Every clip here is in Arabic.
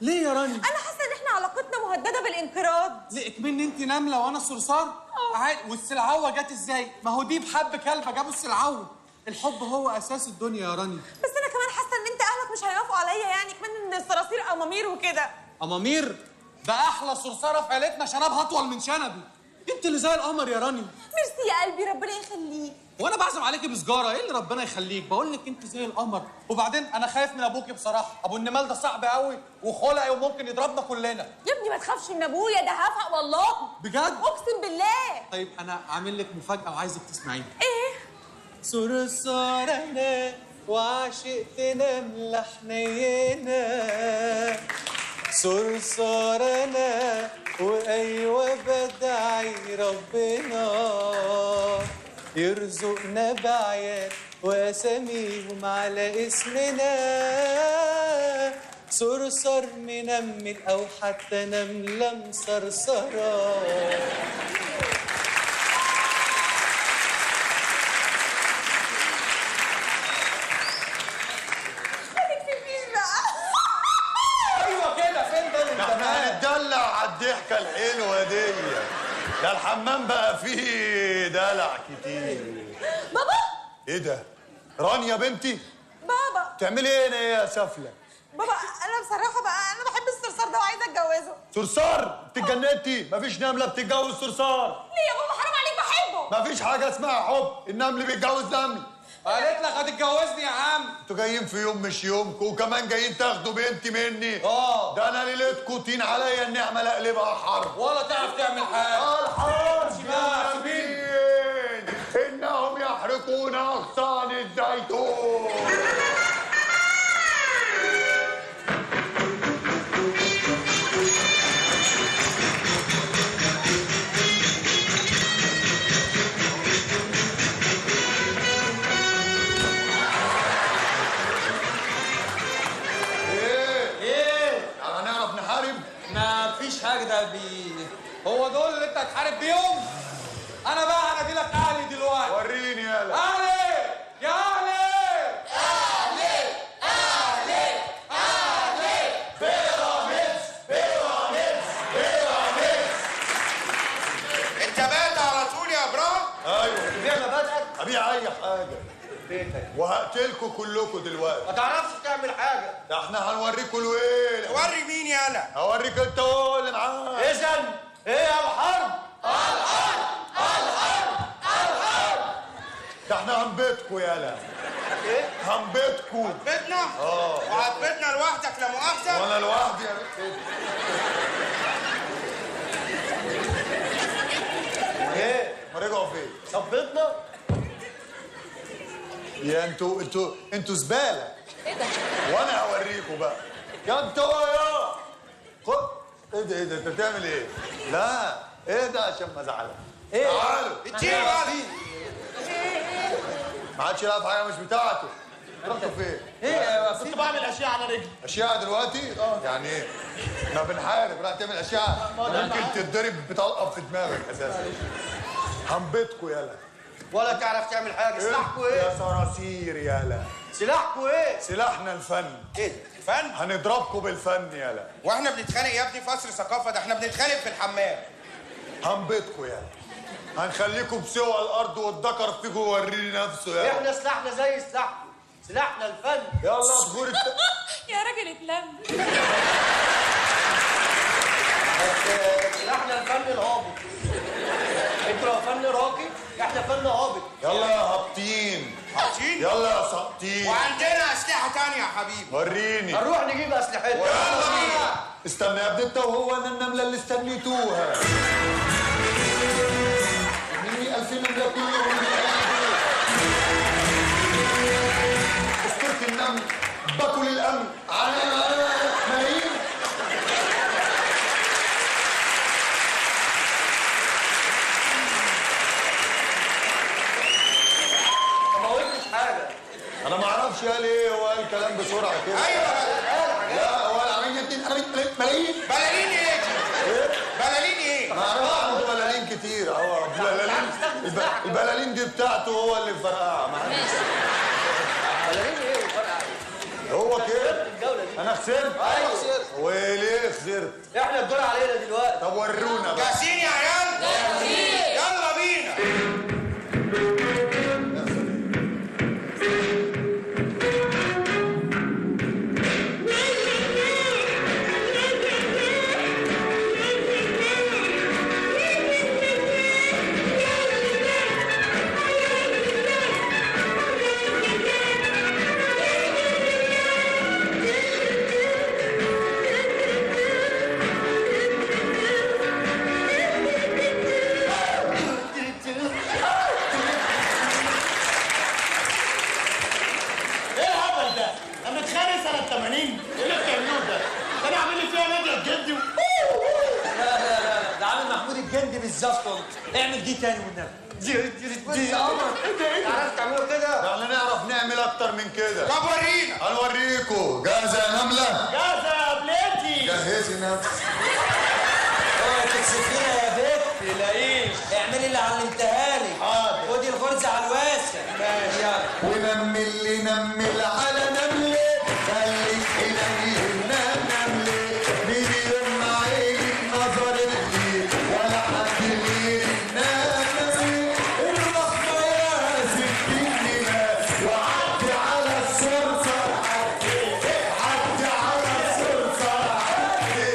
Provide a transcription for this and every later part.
ليه يا راني؟ انا حاسه ان احنا علاقتنا مهدده بالانقراض. ليه اكمن انت نمله وانا صرصار؟ عادي. والسلعوه جت ازاي؟ ما هو دي بحب كلبه جابوا السلعوه. الحب هو اساس الدنيا يا راني. بس انا كمان حاسه ان انت اهلك مش هيوافقوا عليا، يعني كمان ان الصراصير امامير وكده. امامير؟ ده احلى صرصاره في عيلتنا، شنبها اطول من شنبي. انت اللي زي القمر يا راني. ميرسي يا قلبي، ربنا يخليك. وانا بعزم عليكي بسجاره، ايه اللي ربنا يخليك؟ بقول لك انت زي القمر. وبعدين انا خايف من ابوكي بصراحه، ابو النمال ده صعب قوي وخلقي وممكن يضربنا كلنا. يا ابني ما تخافش من ابويا، ده هفق والله. بجد؟ اقسم بالله. طيب انا عامل لك مفاجاه وعايزك تسمعيها. ايه؟ صرصارنا وعشقت نملة حنينة، صرصارنا وايوه بدعي ربنا يرزقنا بعيال واساميهم على اسمنا، صرصر منمل او حتى نمله مصرصره. الضحكة الحلوة دي ده الحمام بقى فيه دلع كتير. بابا ايه ده؟ رانيا بنتي؟ بابا بتعملي ايه هنا يا سفلة؟ بابا انا بصراحة بقى انا بحب الصرصار ده وعايزة اتجوزه. صرصار؟ انت اتجننتي؟ مفيش نملة بتتجوز صرصار. ليه يا بابا؟ حرام عليك، بحبه. مفيش حاجة اسمها حب، النمل بيتجوز نمل. قالت لك هتتجوزني يا عم. انتوا جايين في يوم مش يومكم وكمان جايين تاخدوا بنتي مني. ده انا ليلتكم طين عليا النعمة لا اقلبها حرب. ولا تعرف تعمل حاجة. الحرب انهم يحرقون اغصان الزيتون. حاجه ده هو دول اللي انت هتحارب بيهم؟ انا بقى هنادي لك اهلي دلوقتي. وريني يالا. اهلي يا اهلي اهلي اهلي اهلي بيراميدز بيراميدز بيراميدز. انت بات على طول يا ابراهيم؟ ايوه. تبيع مبادئك؟ ابيع اي حاجه بيتك وهقتلكوا كلكم دلوقتي. ما تعرفش تعمل حاجه. ده احنا هنوريكوا الويل. وري مين يالا؟ هوريك انت هو اللي معاك. اذا ايه الحرب؟ الحرب الحرب الحرب. ده احنا هنبيتكوا يالا. ايه؟ هنبيتكوا. بيتنا؟ وهتبيتنا لوحدك لا مؤاخذه؟ وانا لوحدي يا بنت. ايه؟ ما رجعوا فين؟ صبتنا؟ يا انتوا زباله. ايه ده؟ وانا هوريكوا بقى. يا انتوا يا خد. ايه ده انت بتعمل ايه؟ لا ايه ده عشان ما ازعلك. ايه؟ تعالوا اديله بقى. ما عادش يلعب حاجه مش بتاعته. رحتوا فين؟ ايه؟ كنت بعمل اشياء على رجلي. اشعه دلوقتي؟ يعني ايه؟ ما بنحارب راح تعمل اشعه؟ ممكن تتضرب بطلقه في دماغك اساسا. هنبيتكوا يالا. ولا تعرف تعمل حاجه. سلاحكوا ايه؟ يا صراصير يالا. سلاحكوا ايه؟ سلاحنا الفن. ايه؟ فن؟ هنضربكوا بالفن يالا. واحنا بنتخانق يا ابني في قصر ثقافه؟ ده احنا بنتخانق في الحمام. هنبيتكوا يالا. هنخليكم بسوى الارض والذكر فيكم يوريني نفسه يالا. احنا سلاحنا زي سلاحكم، سلاحنا الفن. يلا تغور يا راجل اتلم. سلاحنا الفن الهابط. انتوا لو فن راقي احنا فن هابط. يلا يا هابطين. هابطين؟ يلا يا ساقطين. وعندنا اسلحه تانية يا حبيبي. وريني. هنروح نجيب اسلحتنا. يلا بينا. استنى يا ابني انت وهو انا النمله اللي استنيتوها. مني 2000 نمله كلهم اسطورة النمل باكل الامن على ملايين. ما قلتش حاجه. انا ما اعرفش قال ايه، هو قال كلام بسرعه كده. ايوه لا هو العمليه دي ملايين. بلالين ايه؟ بلالين ايه؟ ما اعرفش عنده بلالين كتير. هو البلالين دي بتاعته هو اللي فرقعها. بلالين ايه وفرقع؟ هو كده. الجوله دي انا انا خسرت؟ ايوه خسرت. وليه خسرت؟ احنا الدور علينا دلوقتي. طب ورونا بقى. جاهزين يا عيال؟ جاهزين. يلا بينا. بالظبط. اعمل دي تاني والنبي. دي قمر. تعرف تعملوا كده؟ احنا نعرف نعمل اكتر من كده. طب ورينا. هنوريكوا. جاهزه يا نمله؟ جاهزه يا بليتي. جهزي نفسك. اوعي تكسفينا يا بت. تلاقيش. اعملي اللي علمتها لي. حاضر. خدي الغرزه على الواسع. ماشي يلا. ونمل نمل على نمله خليك إلينا نمله بدون ما عينك نظرت لي ولا حد غيرنا نمله الرحمه يا سكيننا وعدي على الصرصر عدي على الصرصر عدي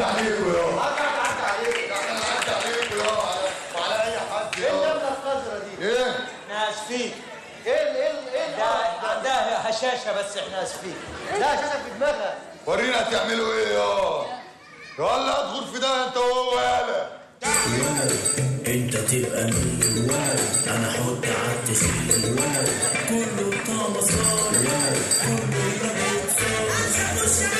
عليكم يا عدى عليك. احنا نعدي عليكم يا وعلى اي حد ايه يا النمله الخضرا دي؟ ايه احنا اسفين. ايه ده عندها هشاشه بس احنا اسفين. لا هشاشه في دماغها. ورينا هتعملوا ايه يلا ادخل في ده انت وهو يالا. انت تبقى مين واد انا احط عالتسليم واد كله بتاع مسار واد كله يبقى صار.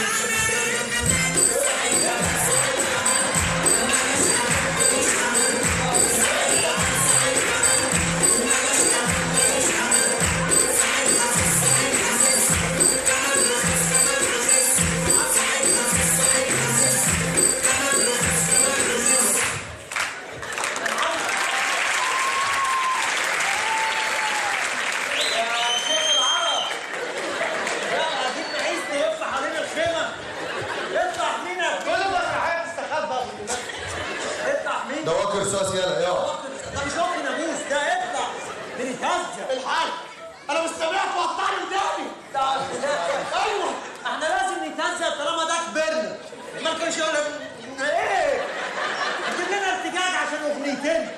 ده واكر رصاص يالا يا ده مش واكر ناموس ده اطلع بنتهزق. الحاج انا مش سامعك وقطعني قدامي. ايوه احنا لازم نتهزق طالما ده كبرنا. ما كانش يقول ايه جيب لنا ارتجاج عشان اغنيتين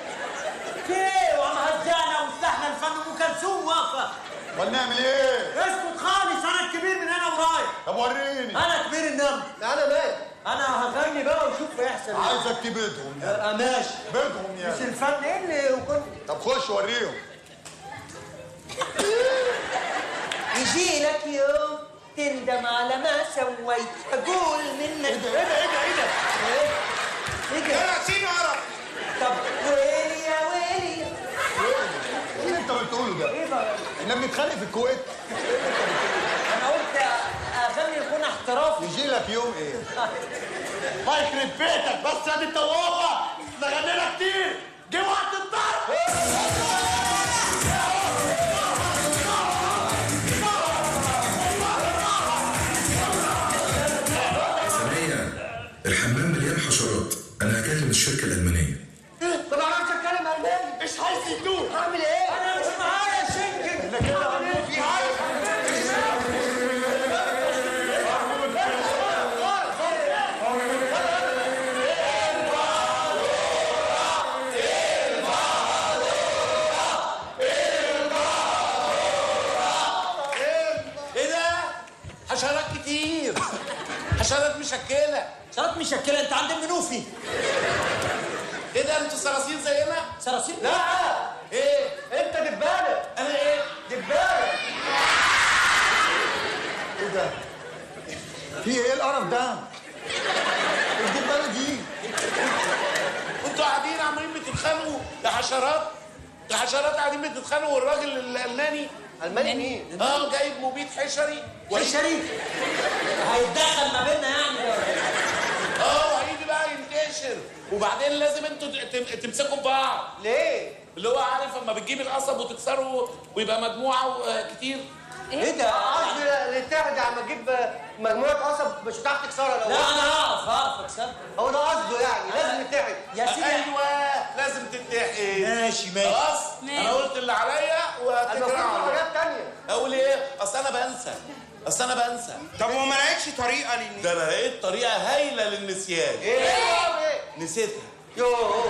ايه وعم هزقنا وفتحنا الفن ام كلثوم واقفه. امال نعمل ايه؟ اسكت خالص انا الكبير من هنا ورايح. طب وريني. انا كبير النمل. انا مالي. انا هغني بقى وشوف هيحصل ايه. عايزك تبيدهم يا ماشي بيدهم يا مش الفن ايه اللي وكنت. طب خش وريهم. يجي لك يوم تندم على ما سويت اقول منك ايه ده يلا سيبي عرب. طب ويلي يا ويلي ايه اللي انت بتقوله ده؟ ايه بقى؟ احنا بنتخانق في الكويت. انا قلت اغني يكون احترافي. يجي لك يوم ايه؟ الله يخرب بيتك بس يا دي التوابه احنا غنينا كتير جه وقت الضرب. الحمام مليان حشرات. انا هكلم الشركه الالمانيه. ما بعرفش اتكلم الماني. مش عايز يدوه. هعمل ايه؟ انا مش معايا شنكن. احنا كده في حاجه. ايه ده؟ حشرات كتير. حشرات مشكله. شرط مشكله انت عند المنوفي. ايه ده انتوا صراصير زينا؟ صراصير؟ لا ايه؟ انت دبانه. انا ايه؟ دبانه. ايه ده؟ في ايه القرف ده؟ الدبانه دي انتوا قاعدين عمالين بتتخانقوا يا حشرات. يا حشرات قاعدين بتتخانقوا والراجل الالماني. الماني مين؟ جايب مبيد حشري. شريك هيتدخل ما بيننا يعني. وهيجي بقى ينتشر وبعدين لازم انتوا تمسكوا بعض. ليه؟ اللي هو عارف اما بتجيب القصب وتكسره ويبقى مجموعه كتير. ايه ده؟ قصدي تتحد عم تجيب مجموعه قصب مش هتعرف تكسرها لو لا انا اعرف اكسبها. هو ده قصده يعني لازم نتحد يا سيدي. ايوه لازم تتحد. ماشي خلاص انا قلت اللي عليا وهتكل المفروض على حاجات تانية. اقول ايه؟ اصل انا بنسى. طب وما لقيتش طريقه ده انا لقيت طريقه هايله للنسيان. ايه؟ نسيتها. يوه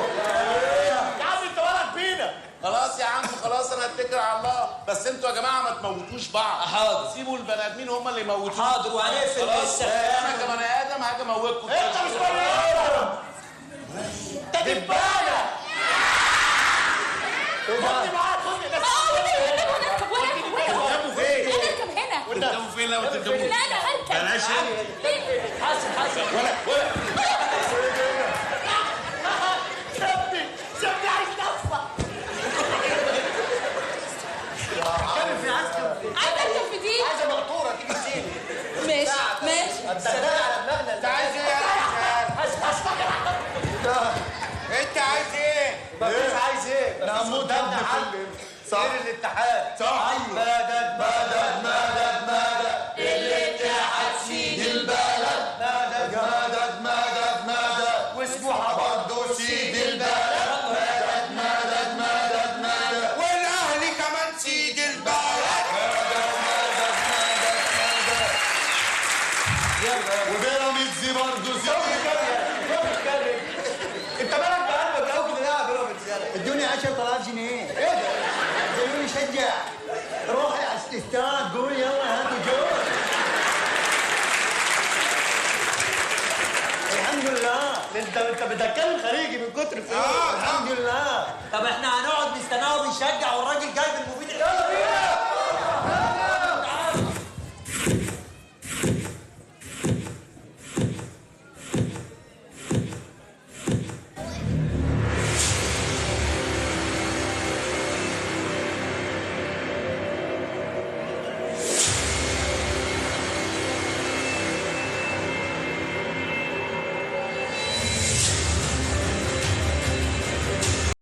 يا عم انت ولد بينا. خلاص يا عم خلاص انا هتكل على الله، بس انتوا يا جماعه ما تموتوش بعض. حاضر. سيبوا البني ادمين هم اللي يموتوه. حاضر وهنقفل خلاص انا كبني ادم هاجي اموتكم. انت مش بني ادم. انت دبانه. خدني معاك خدني بس. ونركب فين؟ هنركب هنا. تركبوا فين؟ لا ما تركبوش. لا انا هركب. بلاش حسن ولا سيبني عايز نفسك. عايزه اركب في دي. عايزه مقطوره تيجي تسيبي. ماشي. هتصدقي على دماغنا. انت عايز ايه يا انت عايز ايه؟ مفيش عايز ايه؟ انا هموت قدامنا ابن حل. كل سير الاتحاد. صح. مدد الاتحاد سيد البلد. مدد واسمه برضه سيد البلد. مدد والاهلي كمان سيد البلد. وبيراميدز برضه سيد انت مالك بقلبك قوي كده يا بيراميدز يالا؟ ادوني 10,000 جنيه. ايه ده؟ خلوني شجع. روحي على الاستاد قول يلا هاتوا جول. الحمد لله. انت بتتكلم خارجي من كتر فلوس. الحمد لله. طب احنا هنقعد نستناه وبيشجع والراجل جايب المفيد. يلا بينا.